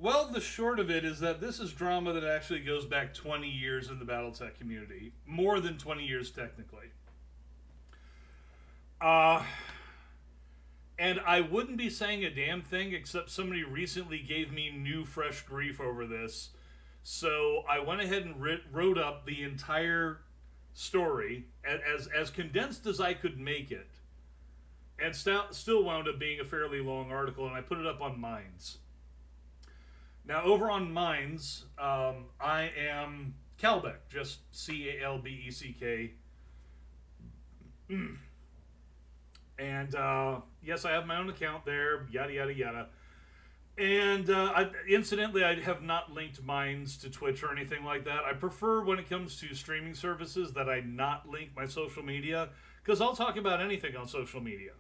Well, the short of it is that this is drama that actually goes back 20 years in the Battletech community. More than 20 years, technically. Uh, and I wouldn't be saying a damn thing except somebody recently gave me new, fresh grief over this. So I went ahead and wrote up the entire story as condensed as I could make it, and still wound up being a fairly long article, and I put it up on Minds. Now, over on Minds, I am Calbeck, just Calbeck. And yes, I have my own account there, yada, yada, yada. And incidentally, I have not linked Minds to Twitch or anything like that. I prefer when it comes to streaming services that I not link my social media, because I'll talk about anything on social media.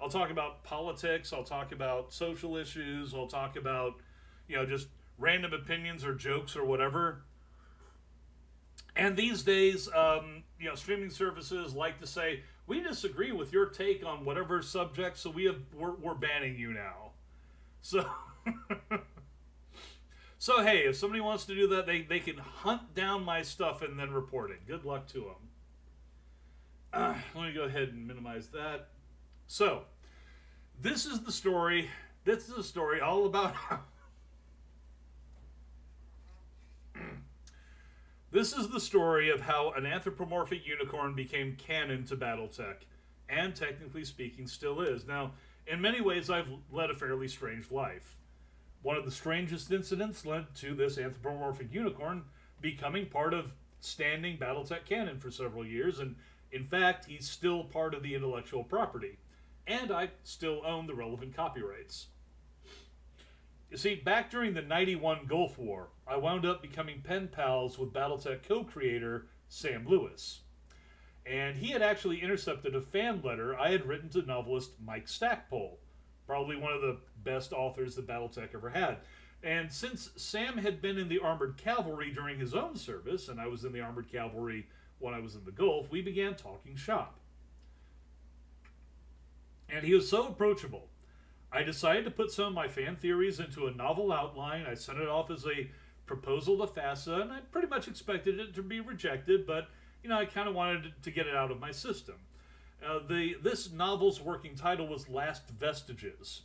I'll talk about politics, I'll talk about social issues, I'll talk about, just random opinions or jokes or whatever. And these days, streaming services like to say, we disagree with your take on whatever subject, so we're banning you now. So, so hey, if somebody wants to do that, they can hunt down my stuff and then report it. Good luck to them. Let me go ahead and minimize that. So, this is the story. This is a story all about how. This is the story of how an anthropomorphic unicorn became canon to Battletech, and technically speaking, still is. Now, in many ways, I've led a fairly strange life. One of the strangest incidents led to this anthropomorphic unicorn becoming part of standing Battletech canon for several years, and in fact, he's still part of the intellectual property, and I still own the relevant copyrights. You see, back during the 91 Gulf War, I wound up becoming pen pals with Battletech co-creator Sam Lewis. And he had actually intercepted a fan letter I had written to novelist Mike Stackpole, probably one of the best authors that Battletech ever had. And since Sam had been in the Armored Cavalry during his own service, and I was in the Armored Cavalry when I was in the Gulf, we began talking shop. And he was so approachable. I decided to put some of my fan theories into a novel outline. I sent it off as a proposal to FASA, and I pretty much expected it to be rejected, but I kind of wanted to get it out of my system. This novel's working title was Last Vestiges,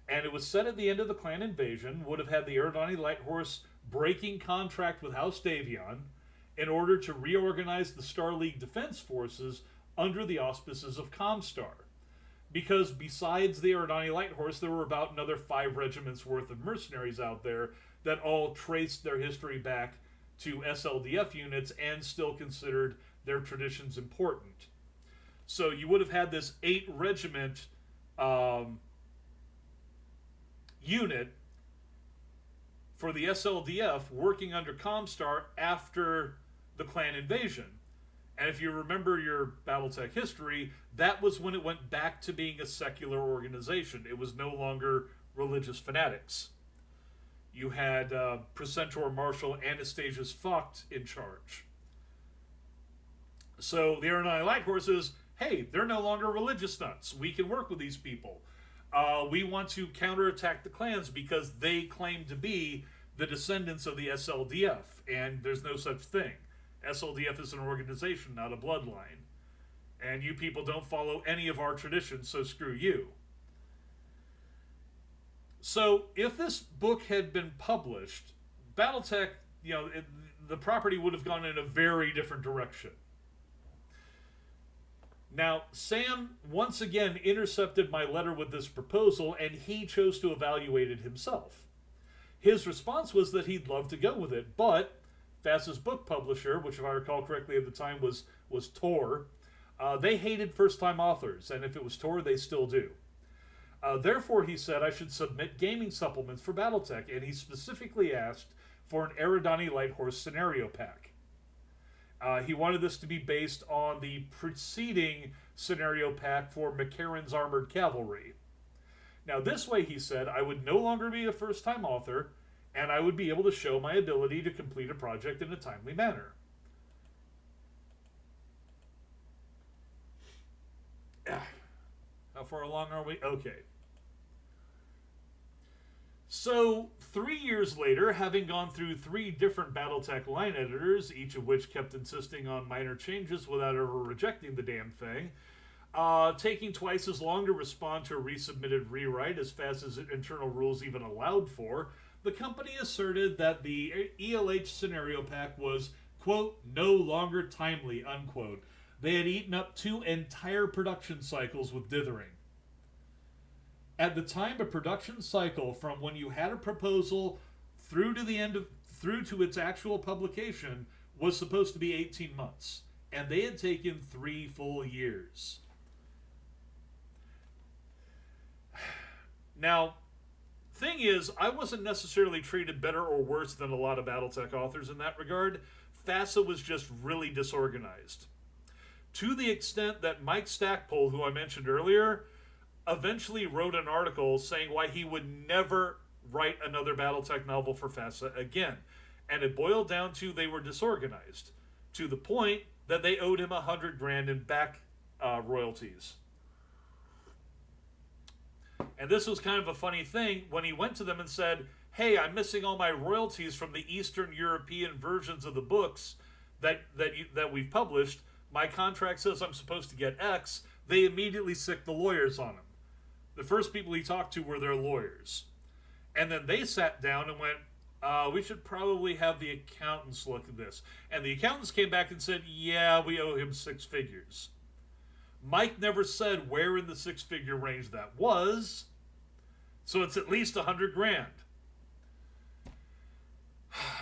and it was set at the end of the clan invasion, would have had the Eridani Light Horse breaking contract with House Davion in order to reorganize the Star League Defense Forces under the auspices of Comstar. Because besides the Eridani Light Horse, there were about another 5 regiments worth of mercenaries out there that all traced their history back to SLDF units and still considered their traditions important. So you would have had this 8 regiment unit for the SLDF working under Comstar after the clan invasion. And if you remember your Battletech history, that was when it went back to being a secular organization. It was no longer religious fanatics. You had Precentor Marshal Anastasius Vogt in charge. So the Eridani Light Horses, hey, they're no longer religious nuts. We can work with these people. We want to counterattack the clans because they claim to be the descendants of the SLDF, and there's no such thing. SLDF is an organization, not a bloodline. And you people don't follow any of our traditions, so screw you. So, if this book had been published, Battletech, the property would have gone in a very different direction. Now, Sam once again intercepted my letter with this proposal, and he chose to evaluate it himself. His response was that he'd love to go with it, but FASA's book publisher, which if I recall correctly at the time was Tor, they hated first-time authors, and if it was Tor, they still do. Therefore, he said I should submit gaming supplements for Battletech, and he specifically asked for an Eridani Light Horse scenario pack. He wanted this to be based on the preceding scenario pack for McCarran's Armored Cavalry. Now, this way, he said, I would no longer be a first-time author, and I would be able to show my ability to complete a project in a timely manner. How far along are we? Okay. So, 3 years later, having gone through 3 different Battletech line editors, each of which kept insisting on minor changes without ever rejecting the damn thing, taking twice as long to respond to a resubmitted rewrite as fast as internal rules even allowed for, the company asserted that the ELH scenario pack was, quote, no longer timely, unquote. They had eaten up 2 entire production cycles with dithering. At the time, a production cycle from when you had a proposal through to its actual publication was supposed to be 18 months, and they had taken 3 full years. Now, thing is, I wasn't necessarily treated better or worse than a lot of Battletech authors in that regard. FASA was just really disorganized. To the extent that Mike Stackpole, who I mentioned earlier, eventually wrote an article saying why he would never write another Battletech novel for FASA again. And it boiled down to they were disorganized, to the point that they owed him $100,000 in back royalties. And this was kind of a funny thing when he went to them and said, hey, I'm missing all my royalties from the Eastern European versions of the books that we've published. My contract says I'm supposed to get X. They immediately sicked the lawyers on him. The first people he talked to were their lawyers. And then they sat down and went, we should probably have the accountants look at this. And the accountants came back and said, yeah, we owe him 6 figures. Mike never said where in the 6-figure range that was, so it's at least $100,000.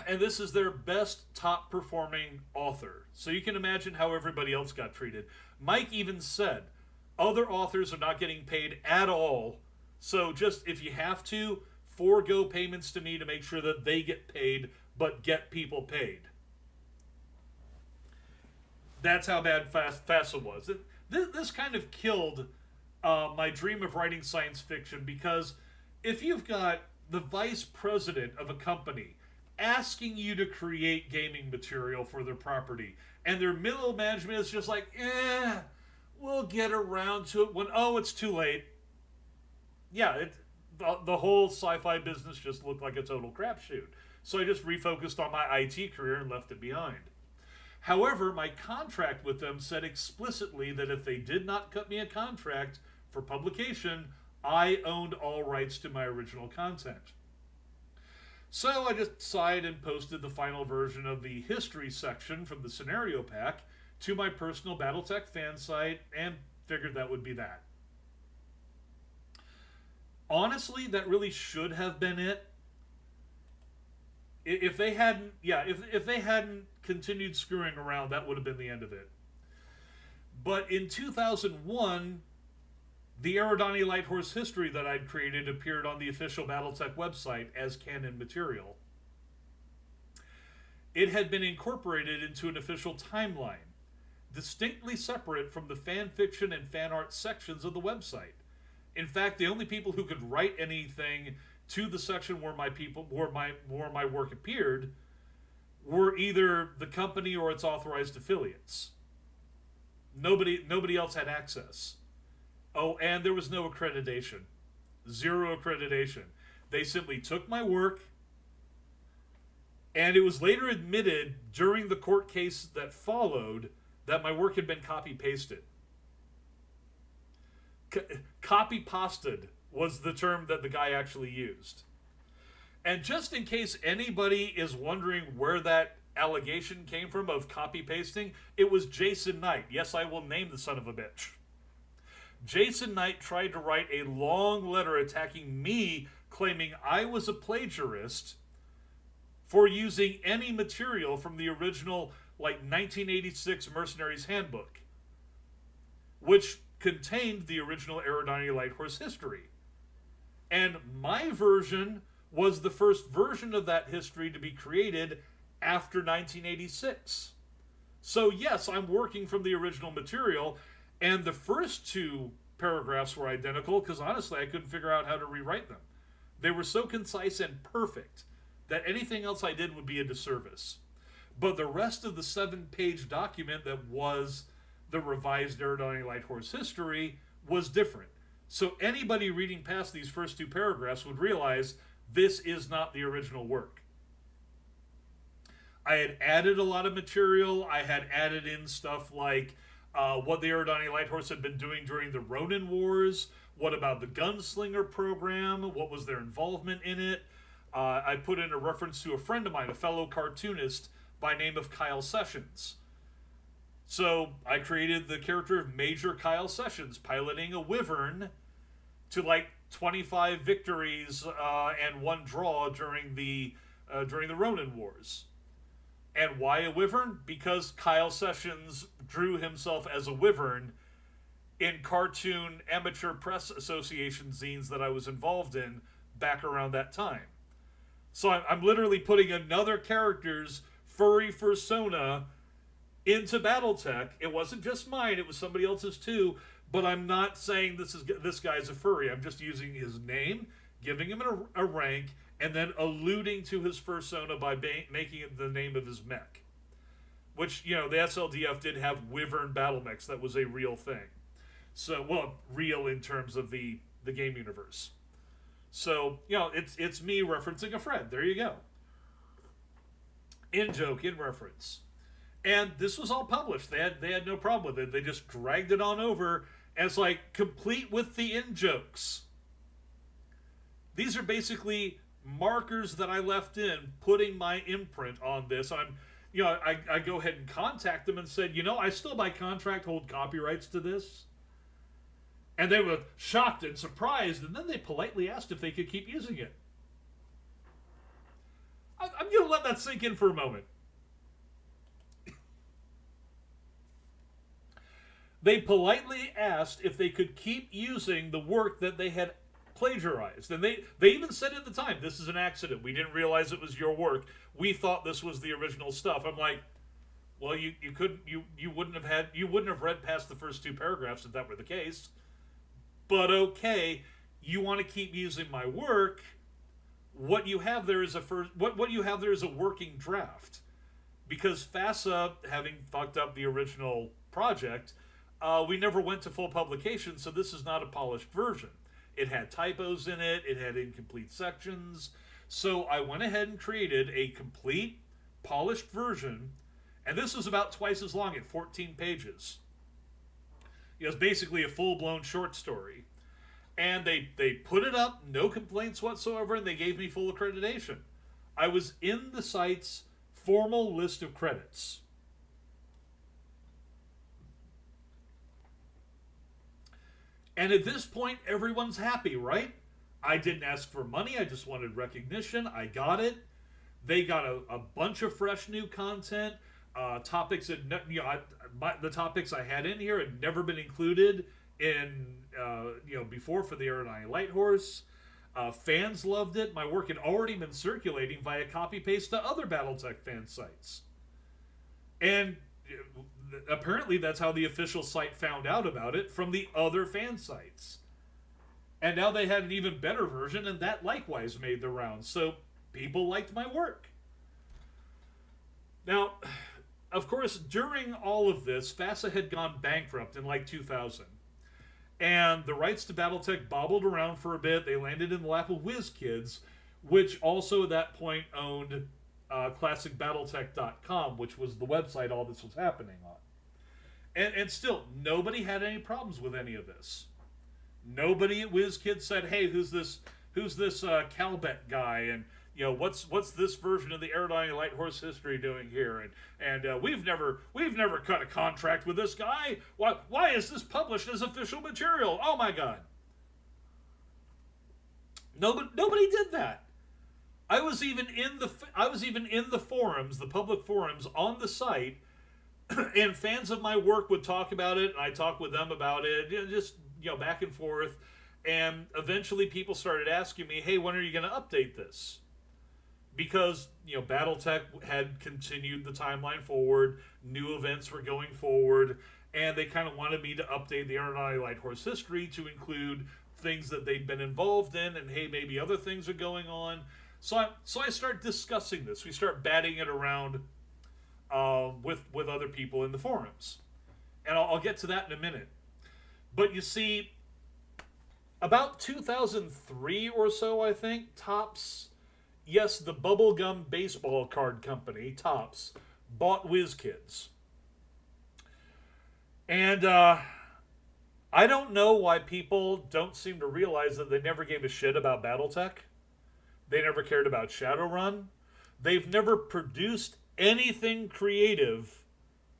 And this is their best top-performing author. So you can imagine how everybody else got treated. Mike even said, other authors are not getting paid at all, so just if you have to, forego payments to me to make sure that they get paid, but get people paid. That's how bad FASA was. This kind of killed my dream of writing science fiction, because if you've got the vice president of a company asking you to create gaming material for their property, and their middle management is just like, we'll get around to it when, it's too late. Yeah, the whole sci-fi business just looked like a total crapshoot. So I just refocused on my IT career and left it behind. However, my contract with them said explicitly that if they did not cut me a contract for publication, I owned all rights to my original content. So I just decided and posted the final version of the history section from the scenario pack to my personal Battletech fan site and figured that would be that. Honestly, that really should have been it. If they hadn't, if they hadn't continued screwing around, that would have been the end of it. But in 2001, the Aerodani Lighthorse history that I'd created appeared on the official Battletech website as canon material. It had been incorporated into an official timeline, distinctly separate from the fan fiction and fan art sections of the website. In fact, the only people who could write anything to the section where my work appeared were either the company or its authorized affiliates. Nobody else had access. Oh, and there was no accreditation. 0 accreditation. They simply took my work, and it was later admitted during the court case that followed that my work had been copy-pasted. Copy-pasted was the term that the guy actually used. And just in case anybody is wondering where that allegation came from of copy-pasting, it was Jason Knight. Yes, I will name the son of a bitch. Jason Knight tried to write a long letter attacking me, claiming I was a plagiarist for using any material from the original, 1986 Mercenaries Handbook, which contained the original Aerodani Lighthorse history. And my version was the first version of that history to be created after 1986. So yes, I'm working from the original material, and the first 2 paragraphs were identical because honestly I couldn't figure out how to rewrite them. They were so concise and perfect that anything else I did would be a disservice. But the rest of the 7-page document that was the revised Aerodani Lighthorse history was different. So anybody reading past these first 2 paragraphs would realize this is not the original work. I had added a lot of material. I had added in stuff like what the Eridani Light Horse had been doing during the Ronin Wars. What about the Gunslinger program? What was their involvement in it? I put in a reference to a friend of mine, a fellow cartoonist by name of Kyle Sessions. So I created the character of Major Kyle Sessions, piloting a Wyvern to like 25 victories and one draw during the Ronin Wars. And why a Wyvern? Because Kyle Sessions drew himself as a Wyvern in cartoon amateur press association zines that I was involved in back around that time. So I'm literally putting another character's furry persona into Battletech. It wasn't just mine, it was somebody else's too, but I'm not saying this guy's a furry. I'm just using his name, giving him a rank, and then alluding to his persona by making it the name of his mech. Which, the SLDF did have Wyvern battle mechs. That was a real thing. So, well, real in terms of the game universe. So, it's me referencing a friend. There you go. In joke, in reference. And this was all published. They had no problem with it. They just dragged it on over as like complete with the in jokes. These are basically markers that I left in, putting my imprint on this. I go ahead and contact them and said, I still by contract hold copyrights to this. And they were shocked and surprised, and then they politely asked if they could keep using it. I'm going to let that sink in for a moment. They politely asked if they could keep using the work that they had plagiarized. And they even said at the time, this is an accident. We didn't realize it was your work. We thought this was the original stuff. I'm like, well, you wouldn't have read past the first two paragraphs if that were the case. But okay, you want to keep using my work. What you have there is a working draft. Because FASA, having fucked up the original project, we never went to full publication, so this is not a polished version. It had typos in it, it had incomplete sections. So I went ahead and created a complete, polished version, and this was about twice as long at 14 pages. It was basically a full-blown short story. And they put it up, no complaints whatsoever, and they gave me full accreditation. I was in the site's formal list of credits. And at this point, everyone's happy, right? I didn't ask for money, I just wanted recognition. I got it. They got a bunch of fresh new content. Topics that, the topics I had in here had never been included in, before for the Eridani Light Horse. Fans loved it. My work had already been circulating via copy-paste to other Battletech fan sites. And apparently that's how the official site found out about it, from the other fan sites. And now they had an even better version, and that likewise made the rounds. So people liked my work. Now, of course, during all of this, FASA had gone bankrupt in like 2000. And the rights to Battletech bobbled around for a bit. They landed in the lap of WizKids, which also at that point owned ClassicBattletech.com, which was the website all this was happening on. And still, nobody had any problems with any of this. Nobody at WizKids said, "Hey, who's this Calbet guy?" And what's this version of the Eridani Light Horse history doing here? And we've never cut a contract with this guy. Why is this published as official material? Oh my God! Nobody did that. I was even in the forums, the public forums on the site, and fans of my work would talk about it, and I talked with them about it, just back and forth. And eventually, people started asking me, "Hey, when are you going to update this?" Because Battletech had continued the timeline forward, new events were going forward, and they kind of wanted me to update the Eridani Light Horse history to include things that they'd been involved in, and hey, maybe other things are going on. So I start discussing this. We start batting it around with other people in the forums, and I'll get to that in a minute. But you see, About 2003 or so, I think, Topps, yes, the bubblegum baseball card company, Topps, bought WizKids. And I don't know why people don't seem to realize that they never gave a shit about Battletech. They never cared about Shadowrun. They've never produced anything creative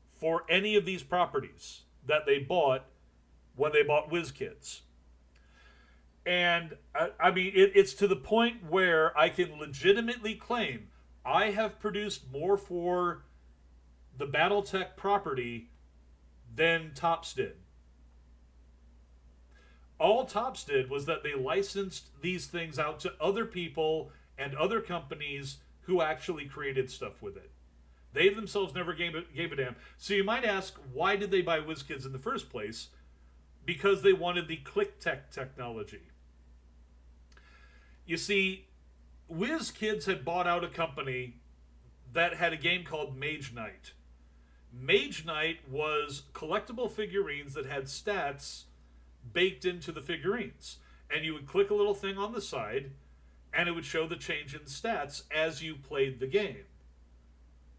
for any of these properties that they bought when they bought WizKids. And I mean, it's to the point where I can legitimately claim I have produced more for the Battletech property than Topps did. All Topps did was that they licensed these things out to other people and other companies who actually created stuff with it. They themselves never gave a damn. So you might ask, why did they buy WizKids in the first place? Because they wanted the ClickTech technology. You see, WizKids had bought out a company that had a game called Mage Knight. Mage Knight was collectible figurines that had stats baked into the figurines. And you would click a little thing on the side, and it would show the change in stats as you played the game.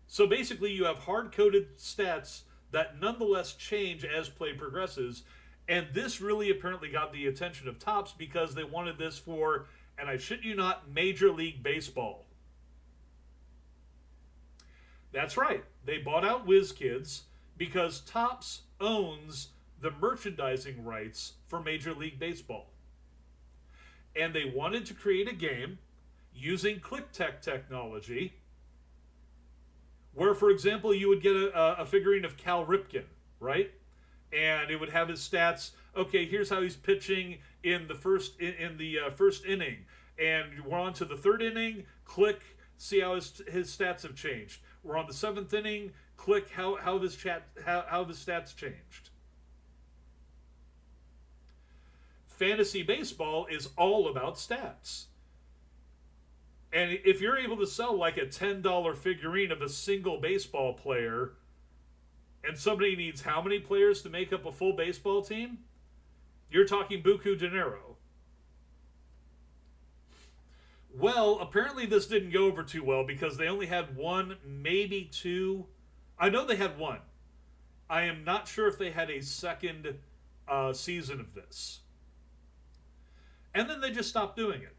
So basically, you have hard-coded stats that nonetheless change as play progresses. And this really apparently got the attention of Topps because they wanted this for, and I shit you not, Major League Baseball. That's right. They bought out WizKids because Topps owns the merchandising rights for Major League Baseball. And they wanted to create a game using ClickTech technology where, for example, you would get a figurine of Cal Ripken, right? And it would have his stats. Okay, here's how he's pitching in the first inning, and we're on to the third inning. Click, see how his stats have changed. We're on the seventh inning. Click how his stats changed. Fantasy baseball is all about stats. And if you're able to sell like a $10 figurine of a single baseball player, and somebody needs how many players to make up a full baseball team? You're talking buku dinero. Well, apparently this didn't go over too well because they only had one, maybe two. I know they had one. I am not sure if they had a second season of this. And then they just stopped doing it.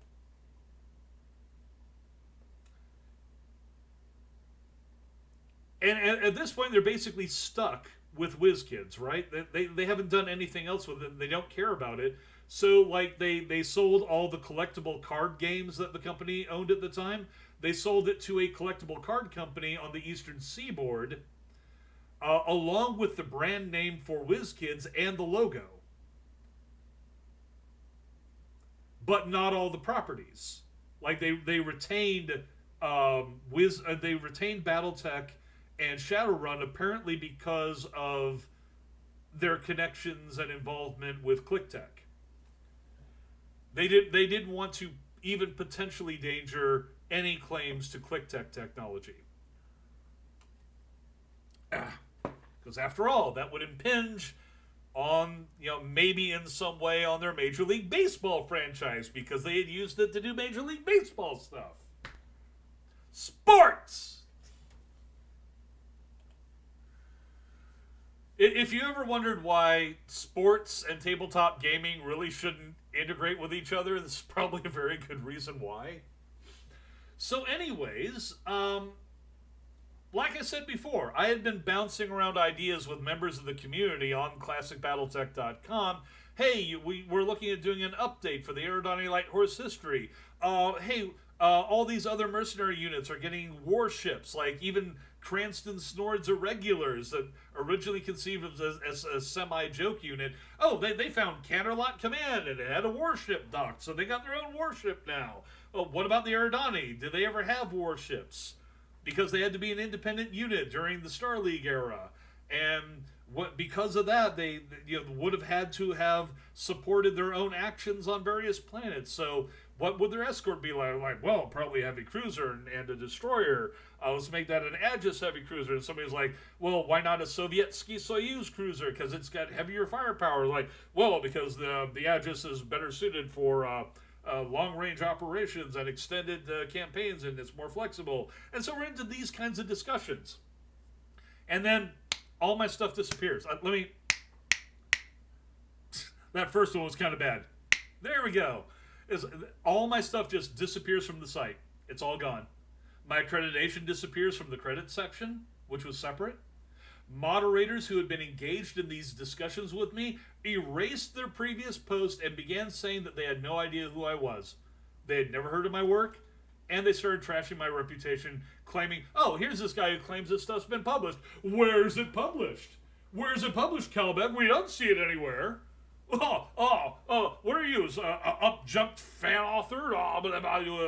And at this point, they're basically stuck with WizKids, right? They haven't done anything else with it. They don't care about it. So, like, they sold all the collectible card games that the company owned at the time. They sold it to a collectible card company on the Eastern Seaboard, along with the brand name for WizKids and the logo. But not all the properties. Like, they retained they retained Battletech and Shadowrun apparently because of their connections and involvement with ClickTech. They didn't want to even potentially danger any claims to ClickTech technology. Because after all, that would impinge on, maybe in some way on their Major League Baseball franchise because they had used it to do Major League Baseball stuff. Sports! If you ever wondered why sports and tabletop gaming really shouldn't integrate with each other, this is probably a very good reason why. So anyways, like I said before, I had been bouncing around ideas with members of the community on ClassicBattletech.com. Hey, we're looking at doing an update for the Eridani Light Horse history. All these other mercenary units are getting warships, like even Cranston Snord's Irregulars that originally conceived of as a semi-joke unit. Oh, they found Canterlot Command and it had a warship docked, so they got their own warship now. Oh, what about the Eridani? Did they ever have warships? Because they had to be an independent unit during the Star League era. And because of that, they would have had to have supported their own actions on various planets. So what would their escort be like? Like, well, probably a heavy cruiser and a destroyer. Let's make that an Aegis heavy cruiser. And somebody's like, well, why not a Sovietsky Soyuz cruiser? Because it's got heavier firepower. Like, well, because the Aegis is better suited for long-range operations and extended campaigns, and it's more flexible. And so we're into these kinds of discussions. And then all my stuff disappears. That first one was kind of bad. There we go. All my stuff just disappears from the site. It's all gone. My accreditation disappears from the credit section, which was separate. Moderators who had been engaged in these discussions with me erased their previous post and began saying that they had no idea who I was. They had never heard of my work, and they started trashing my reputation, claiming, oh, here's this guy who claims this stuff's been published. Where's it published? Where's it published, Calbeck? We don't see it anywhere. What are you, up-jumped fan author?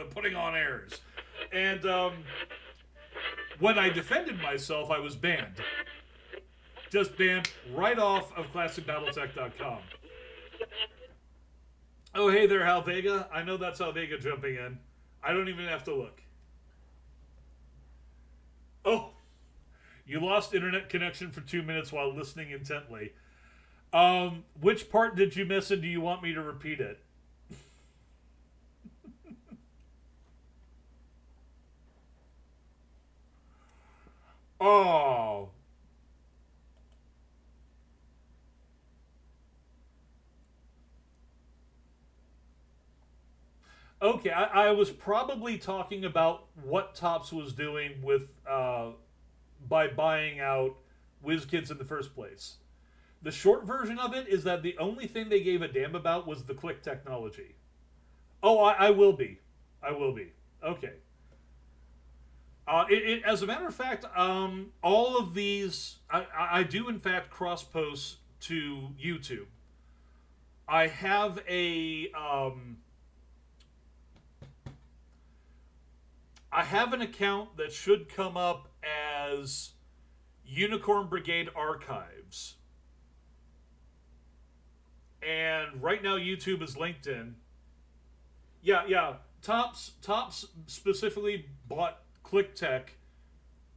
Putting on airs. And when I defended myself, I was banned. Just banned right off of ClassicBattletech.com. Oh, hey there, Hal Vega. I know that's Hal Vega jumping in. I don't even have to look. Oh, you lost internet connection for 2 minutes while listening intently. Which part did you miss, and do you want me to repeat it? Oh. Okay, I was probably talking about what Topps was doing with by buying out WizKids in the first place. The short version of it is that the only thing they gave a damn about was the click technology. Oh, I will be. I will be. Okay. As a matter of fact, all of these, I do in fact cross-post to YouTube. I have I have an account that should come up as Unicorn Brigade Archives. And right now YouTube is linked in. Yeah. Topps specifically bought ClickTech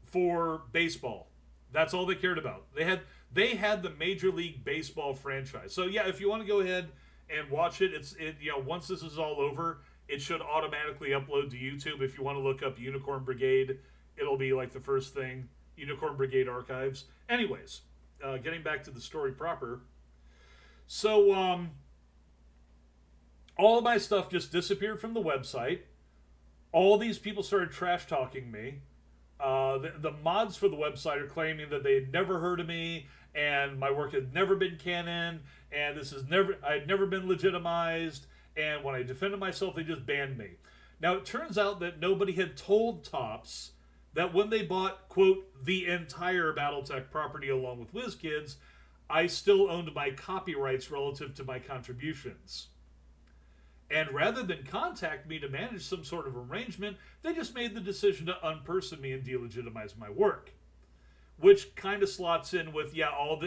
for baseball. That's all they cared about. They had the Major League Baseball franchise. So yeah, if you want to go ahead and watch it, once this is all over, it should automatically upload to YouTube. If you want to look up Unicorn Brigade, it'll be like the first thing, Unicorn Brigade Archives. Anyways, getting back to the story proper. So all of my stuff just disappeared from the website. All these people started trash talking me. The mods for the website are claiming that they had never heard of me, and my work had never been canon, and I had never been legitimized, and when I defended myself, they just banned me. Now, it turns out that nobody had told Topps that when they bought, quote, the entire Battletech property along with WizKids, I still owned my copyrights relative to my contributions. And rather than contact me to manage some sort of arrangement, they just made the decision to unperson me and delegitimize my work. Which kind of slots in with,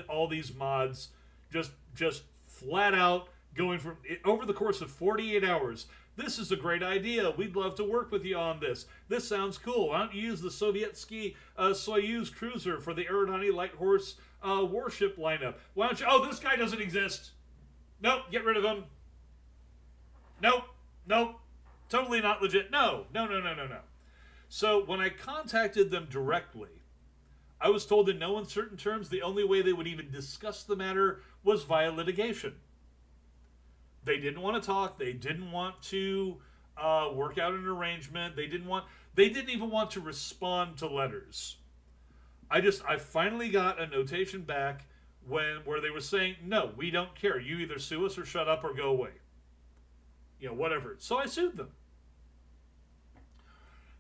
all these mods just flat out going from, over the course of 48 hours, this is a great idea. We'd love to work with you on this. This sounds cool. Why don't you use the Sovietsky Soyuz cruiser for the Aerodani Light Horse warship lineup? Why don't you... Oh, this guy doesn't exist. Nope, get rid of him. Nope. Totally not legit. No. So when I contacted them directly, I was told in no uncertain terms the only way they would even discuss the matter was via litigation. They didn't want to talk. They didn't want to work out an arrangement. They didn't even want to respond to letters. I finally got a notation back where they were saying, no, we don't care. You either sue us or shut up or go away. Whatever. So I sued them.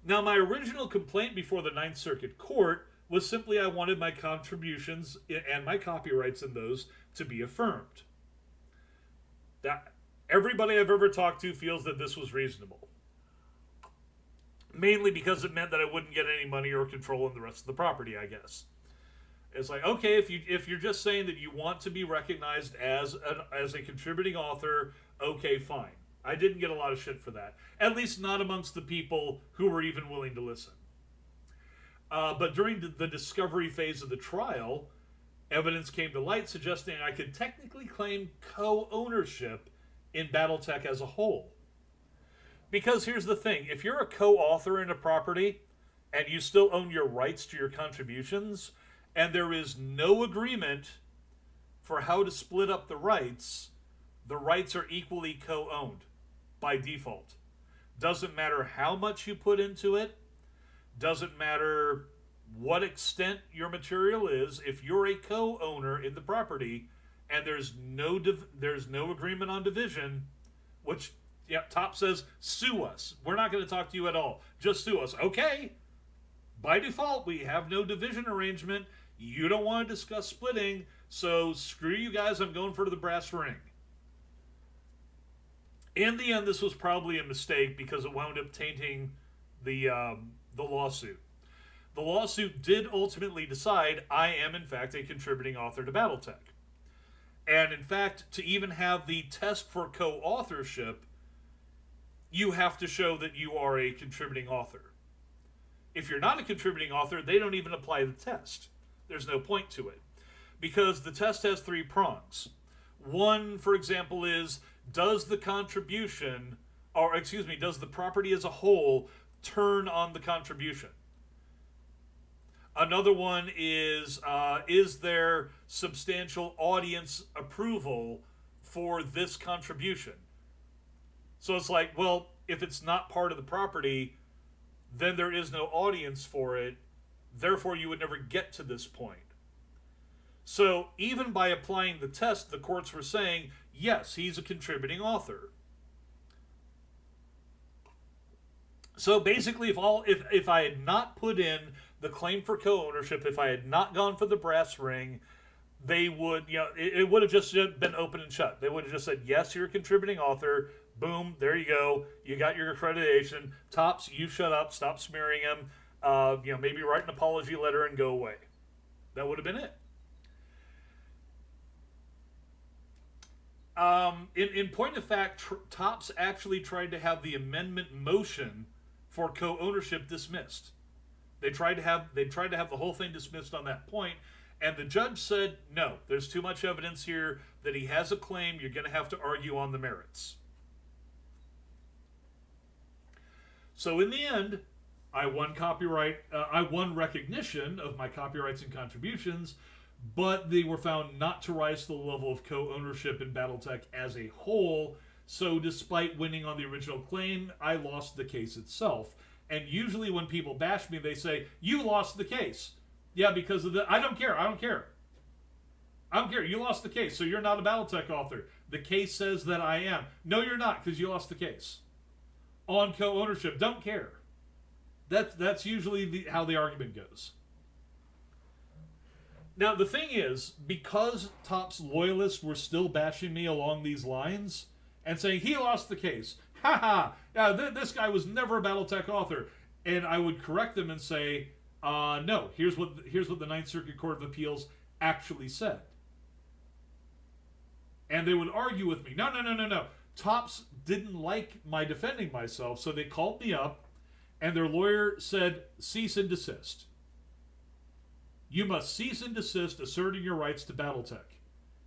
Now, my original complaint before the Ninth Circuit Court was simply I wanted my contributions and my copyrights in those to be affirmed. That everybody I've ever talked to feels that this was reasonable. Mainly because it meant that I wouldn't get any money or control in the rest of the property, I guess. It's like, okay, if you're just saying that you want to be recognized as a contributing author, okay, fine. I didn't get a lot of shit for that. At least not amongst the people who were even willing to listen. But during the discovery phase of the trial, evidence came to light suggesting I could technically claim co-ownership in Battletech as a whole. Because here's the thing, if you're a co-author in a property and you still own your rights to your contributions, and there is no agreement for how to split up the rights are equally co-owned by default. Doesn't matter how much you put into it, doesn't matter what extent your material is, if you're a co-owner in the property and there's no agreement on division, which Top says, sue us. We're not going to talk to you at all. Just sue us. Okay. By default, we have no division arrangement. You don't want to discuss splitting, so screw you guys. I'm going for the brass ring. In the end, this was probably a mistake because it wound up tainting the lawsuit. The lawsuit did ultimately decide I am, in fact, a contributing author to Battletech. And, in fact, to even have the test for co-authorship, you have to show that you are a contributing author. If you're not a contributing author, they don't even apply the test. There's no point to it. Because the test has 3 prongs. One, for example, is, does the property as a whole turn on the contribution? Another one is there substantial audience approval for this contribution? So it's like, well, if it's not part of the property, then there is no audience for it. Therefore, you would never get to this point. So even by applying the test, the courts were saying, yes, he's a contributing author. So basically, if I had not put in the claim for co-ownership, if I had not gone for the brass ring, they would, it would have just been open and shut. They would have just said, yes, you're a contributing author. Boom, there you go. You got your accreditation. Tops, you shut up. Stop smearing him. Maybe write an apology letter and go away. That would have been it. In point of fact, Tops actually tried to have the amendment motion for co-ownership dismissed. They tried to have the whole thing dismissed on that point, and the judge said, no, there's too much evidence here that he has a claim. You're going to have to argue on the merits. So in the end, I won recognition of my copyrights and contributions, but they were found not to rise to the level of co-ownership in Battletech as a whole. So despite winning on the original claim, I lost the case itself. And usually when people bash me, they say, you lost the case. Yeah, because of I don't care. You lost the case, so you're not a Battletech author. The case says that I am. No, you're not, because you lost the case. On co-ownership, don't care. That's usually how the argument goes. Now, the thing is, because Top's loyalists were still bashing me along these lines and saying, he lost the case. This guy was never a Battletech author. And I would correct them and say, no, here's what the Ninth Circuit Court of Appeals actually said. And they would argue with me, no. Tops didn't like my defending myself, so they called me up, and their lawyer said, cease and desist. You must cease and desist asserting your rights to Battletech.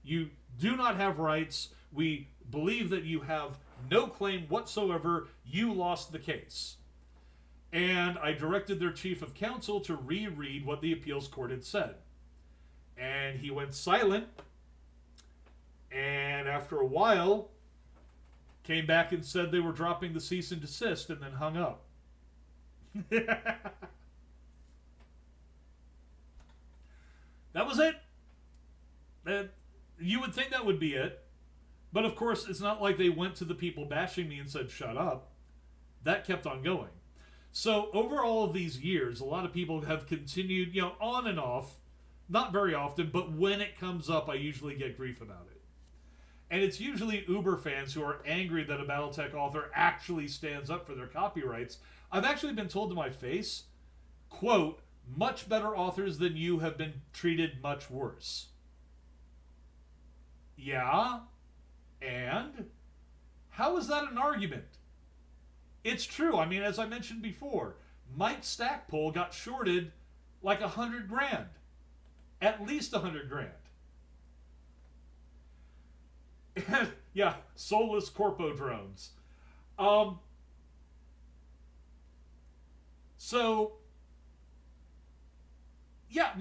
You do not have rights. We believe that you have no claim whatsoever. You lost the case. And I directed their chief of counsel to reread what the appeals court had said. And he went silent, and after a while, came back and said they were dropping the cease and desist, and then hung up. That was it. You would think that would be it. But of course, it's not like they went to the people bashing me and said, shut up. That kept on going. So over all of these years, a lot of people have continued, on and off. Not very often, but when it comes up, I usually get grief about it. And it's usually Uber fans who are angry that a Battletech author actually stands up for their copyrights. I've actually been told to my face, quote, much better authors than you have been treated much worse. Yeah? And? How is that an argument? It's true. I mean, as I mentioned before, Mike Stackpole got shorted like $100,000. At least $100,000. And, yeah, soulless corpo drones. So yeah,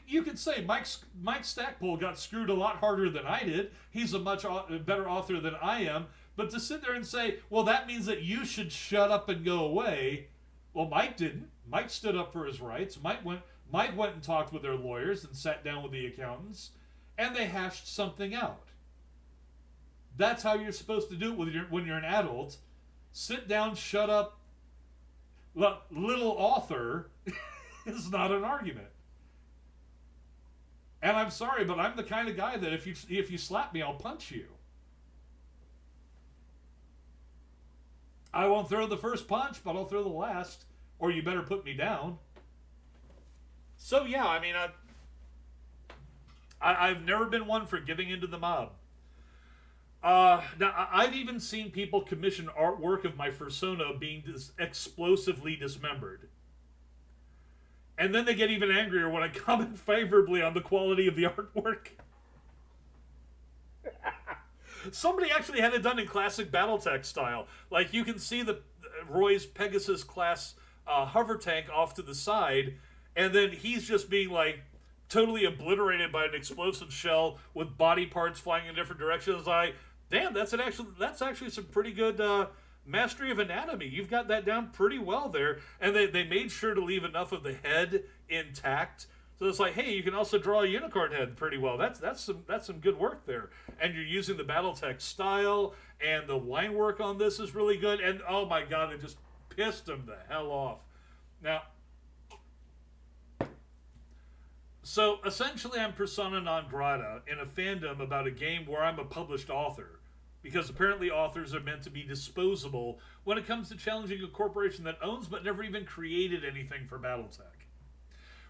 you could say Mike Stackpole got screwed a lot harder than I did. He's a much better author than I am. But to sit there and say, well, that means that you should shut up and go away. Well, Mike didn't. Mike stood up for his rights. Mike went and talked with their lawyers and sat down with the accountants, and they hashed something out. That's how you're supposed to do it when you're an adult. Sit down, shut up. Little author is not an argument. And I'm sorry, but I'm the kind of guy that if you slap me, I'll punch you. I won't throw the first punch, but I'll throw the last, or you better put me down. So yeah, I mean, I've never been one for giving into the mob. Now, I've even seen people commission artwork of my fursona being explosively dismembered. And then they get even angrier when I comment favorably on the quality of the artwork. Somebody actually had it done in classic Battletech style. Like, you can see the Roy's Pegasus class hover tank off to the side, and then he's just being, like, totally obliterated by an explosive shell with body parts flying in different directions. Like, damn, that's actually some pretty good mastery of anatomy. You've got that down pretty well there. And they made sure to leave enough of the head intact. So it's like, hey, you can also draw a unicorn head pretty well. That's some good work there. And you're using the Battletech style, and the line work on this is really good. And oh my god, it just pissed them the hell off. Now, so essentially I'm persona non grata in a fandom about a game where I'm a published author. Because apparently authors are meant to be disposable when it comes to challenging a corporation that owns but never even created anything for Battletech.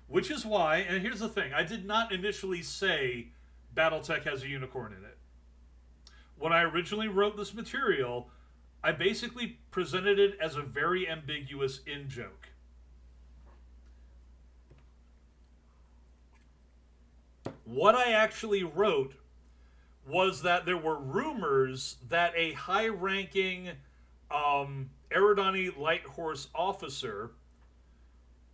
Which is why, and here's the thing, I did not initially say Battletech has a unicorn in it. When I originally wrote this material, I basically presented it as a very ambiguous in-joke. What I actually wrote was that there were rumors that a high-ranking Eridani Light Horse officer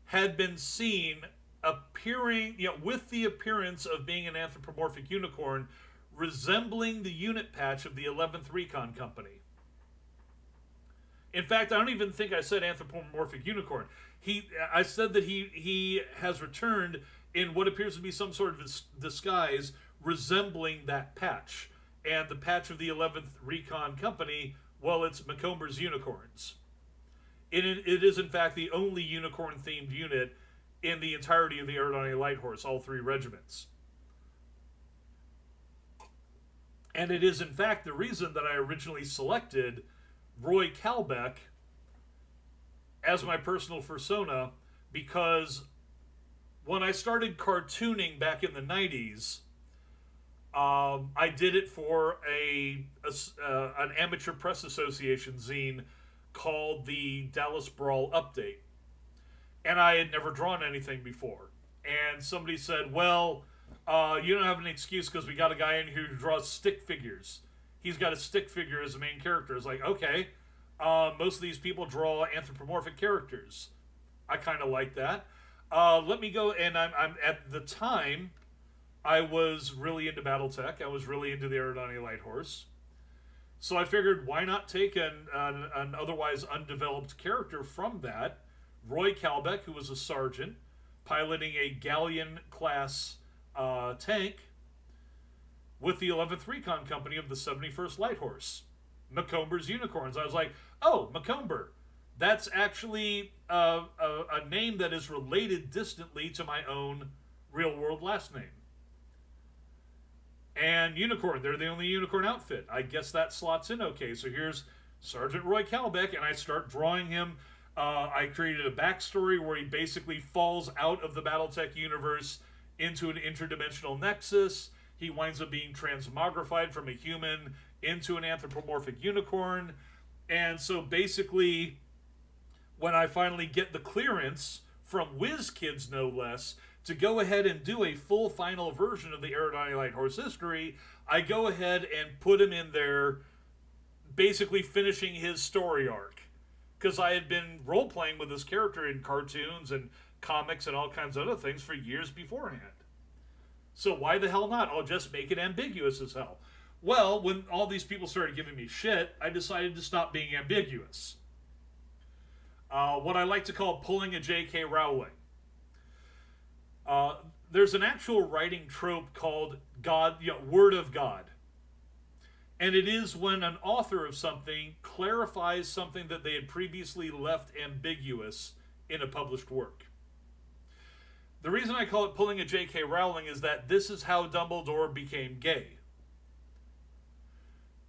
had been seen appearing, with the appearance of being an anthropomorphic unicorn, resembling the unit patch of the 11th Recon Company. In fact, I don't even think I said anthropomorphic unicorn. I said that he has returned in what appears to be some sort of disguise resembling that patch. And the patch of the 11th Recon Company, well, it's Macomber's Unicorns. It is, in fact, the only unicorn-themed unit in the entirety of the Eridani Light Horse, all three regiments. And it is, in fact, the reason that I originally selected Roy Kalbeck as my personal persona, because when I started cartooning back in the 90s, I did it for an amateur press association zine called the Dallas Brawl Update. And I had never drawn anything before. And somebody said, well, you don't have an excuse because we got a guy in here who draws stick figures. He's got a stick figure as the main character. It's like, okay, most of these people draw anthropomorphic characters. I kind of like that. Let me go, and I'm at the time, I was really into Battletech. I was really into the Eridani Light Horse. So I figured, why not take an otherwise undeveloped character from that, Roy Kalbeck, who was a sergeant, piloting a galleon-class tank with the 11th Recon Company of the 71st Light Horse, Macomber's Unicorns. I was like, oh, Macomber. That's actually a name that is related distantly to my own real-world last name. And Unicorn, they're the only unicorn outfit. I guess that slots in okay. So here's Sergeant Roy Kalbeck, and I start drawing him. I created a backstory where he basically falls out of the Battletech universe into an interdimensional nexus. He winds up being transmogrified from a human into an anthropomorphic unicorn. And so basically, when I finally get the clearance from WizKids, no less, to go ahead and do a full final version of the Aerodynamite Light Horse history, I go ahead and put him in there, basically finishing his story arc. Because I had been role-playing with this character in cartoons and comics and all kinds of other things for years beforehand. So why the hell not? I'll just make it ambiguous as hell. Well, when all these people started giving me shit, I decided to stop being ambiguous. What I like to call pulling a J.K. Rowling. There's an actual writing trope called Word of God. And it is when an author of something clarifies something that they had previously left ambiguous in a published work. The reason I call it pulling a J.K. Rowling is that this is how Dumbledore became gay.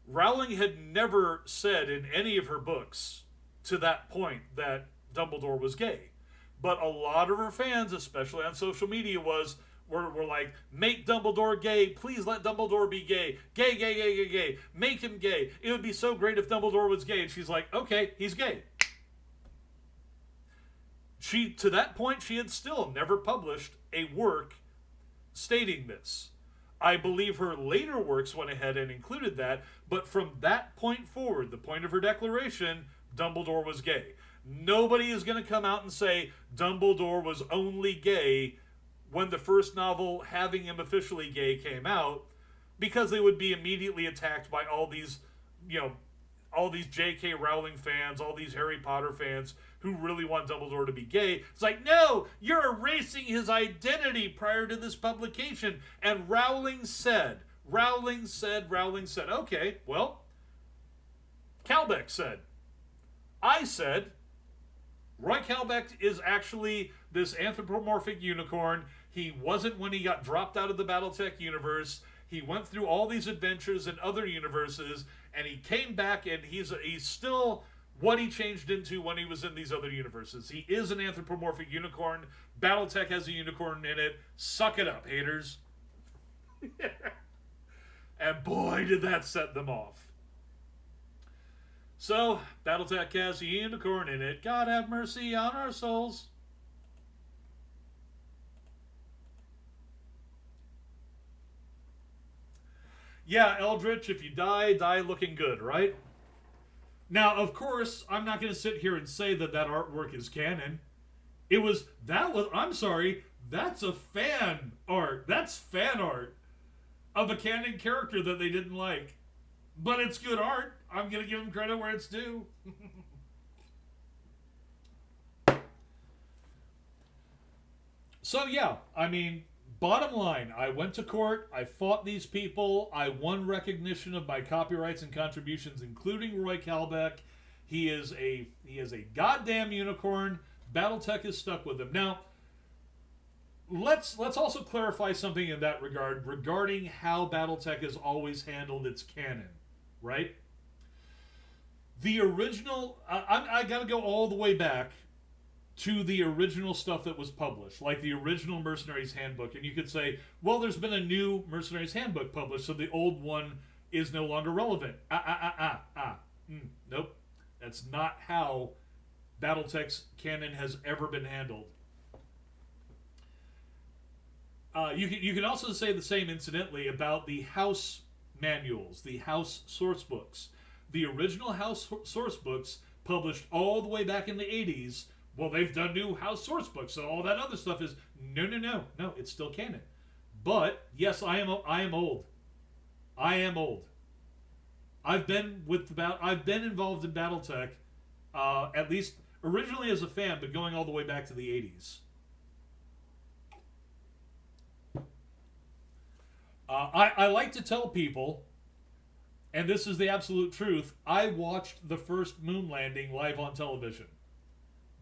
Rowling had never said in any of her books to that point that Dumbledore was gay. But a lot of her fans, especially on social media, were like, make Dumbledore gay. Please let Dumbledore be gay. Gay, gay, gay, gay, gay. Make him gay. It would be so great if Dumbledore was gay. And she's like, okay, he's gay. To that point, she had still never published a work stating this. I believe her later works went ahead and included that, but from that point forward, the point of her declaration, Dumbledore was gay. Nobody is going to come out and say Dumbledore was only gay when the first novel having him officially gay came out, because they would be immediately attacked by all these J.K. Rowling fans, all these Harry Potter fans who really want Dumbledore to be gay. It's like, no, you're erasing his identity prior to this publication. And Rowling said, okay, well, Calbeck said. I said, Roy Calbeck is actually this anthropomorphic unicorn. He wasn't when he got dropped out of the Battletech universe. He went through all these adventures in other universes, and he came back, and he's still what he changed into when he was in these other universes. He is an anthropomorphic unicorn. Battletech has a unicorn in it. Suck it up, haters. And boy, did that set them off. So, Battletech has a unicorn in it. God have mercy on our souls. Yeah, Eldritch, if you die, die looking good, right? Now, of course, I'm not going to sit here and say that artwork is canon. I'm sorry, that's a fan art. That's fan art of a canon character that they didn't like. But it's good art. I'm going to give them credit where it's due. So, yeah, I mean, bottom line, I went to court, I fought these people, I won recognition of my copyrights and contributions, including Roy Calbeck. He is a goddamn unicorn. Battletech is stuck with him. Now, let's also clarify something in that regard regarding how Battletech has always handled its canon, right? The original, I got to go all the way back to the original stuff that was published, like the original Mercenaries Handbook. And you could say, well, there's been a new Mercenaries Handbook published, so the old one is no longer relevant. Nope. That's not how Battletech's canon has ever been handled. You can also say the same, incidentally, about the house manuals, the house source books. The original house source books, published all the way back in the 80s, well, they've done new house source books, so all that other stuff is, no, it's still canon. But, yes, I am old. I am old. I've been involved in Battletech, at least originally as a fan, but going all the way back to the 80s. I like to tell people, and this is the absolute truth, I watched the first moon landing live on television.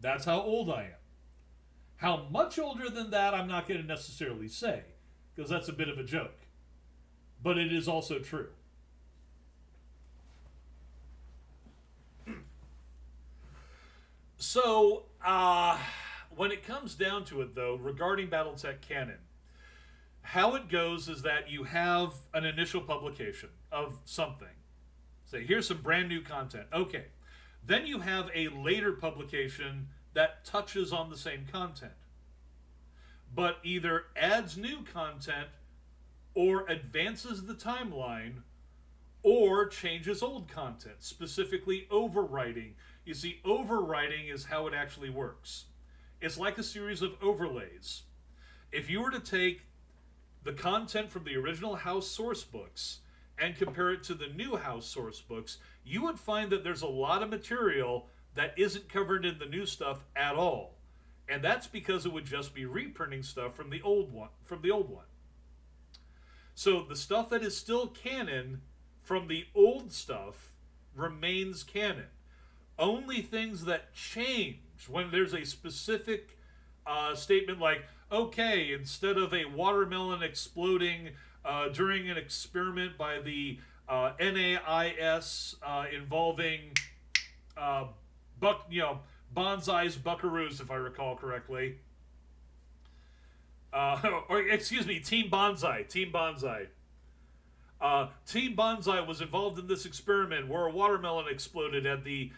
That's how old I am. How much older than that, I'm not going to necessarily say, because that's a bit of a joke. But it is also true. So, when it comes down to it, though, regarding Battletech canon, How it goes is that you have an initial publication of something. Say, here's some brand new content. Okay. Then you have a later publication that touches on the same content, but either adds new content or advances the timeline or changes old content, specifically overwriting. You see, overwriting is how it actually works. It's like a series of overlays. If you were to take the content from the original House source books and compare it to the new House source books, you would find that there's a lot of material that isn't covered in the new stuff at all. And that's because it would just be reprinting stuff from the old one. So the stuff that is still canon from the old stuff remains canon. Only things that change when there's a specific statement like, okay, instead of a watermelon exploding during an experiment by the NAIS involving Bonsai's Buckaroos, if I recall correctly. Or excuse me, Team Bonsai. Team Bonsai was involved in this experiment where a watermelon exploded at the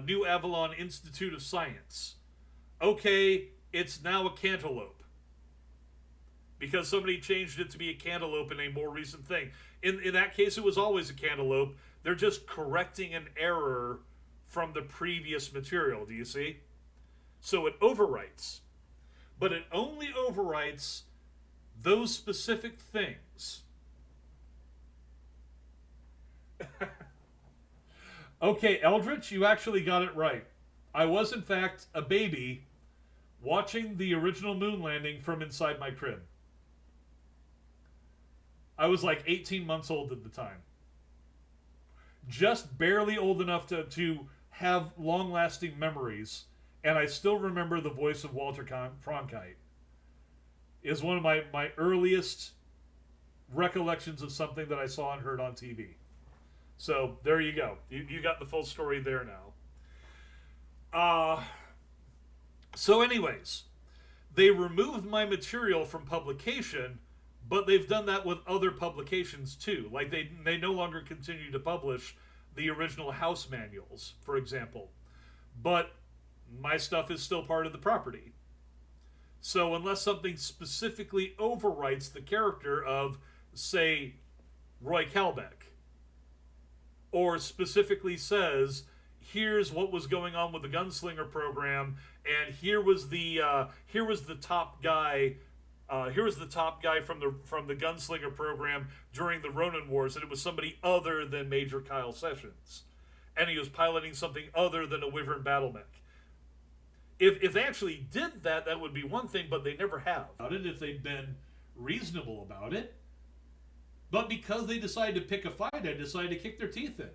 New Avalon Institute of Science. Okay, it's now a cantaloupe. Because somebody changed it to be a cantaloupe in a more recent thing. In that case, it was always a cantaloupe. They're just correcting an error from the previous material, do you see? So it overwrites. But it only overwrites those specific things. Okay, Eldritch, you actually got it right. I was, in fact, a baby watching the original moon landing from inside my crib. I was like 18 months old at the time. Just barely old enough to have long-lasting memories, and I still remember the voice of Walter Cronkite. Is one of my earliest recollections of something that I saw and heard on TV. So there you go. You got the full story there now. So anyways, they removed my material from publication, but they've done that with other publications too. Like they no longer continue to publish the original House manuals, for example. But my stuff is still part of the property. So unless something specifically overwrites the character of, say, Roy Calbeck, or specifically says, here's what was going on with the Gunslinger program, and here was the top guy. Here was the top guy from the Gunslinger program during the Ronin Wars, and it was somebody other than Major Kyle Sessions, and he was piloting something other than a Wyvern Battlemech. If they actually did that, that would be one thing, but they never have. If they'd been reasonable about it. But because they decided to pick a fight, I decided to kick their teeth in.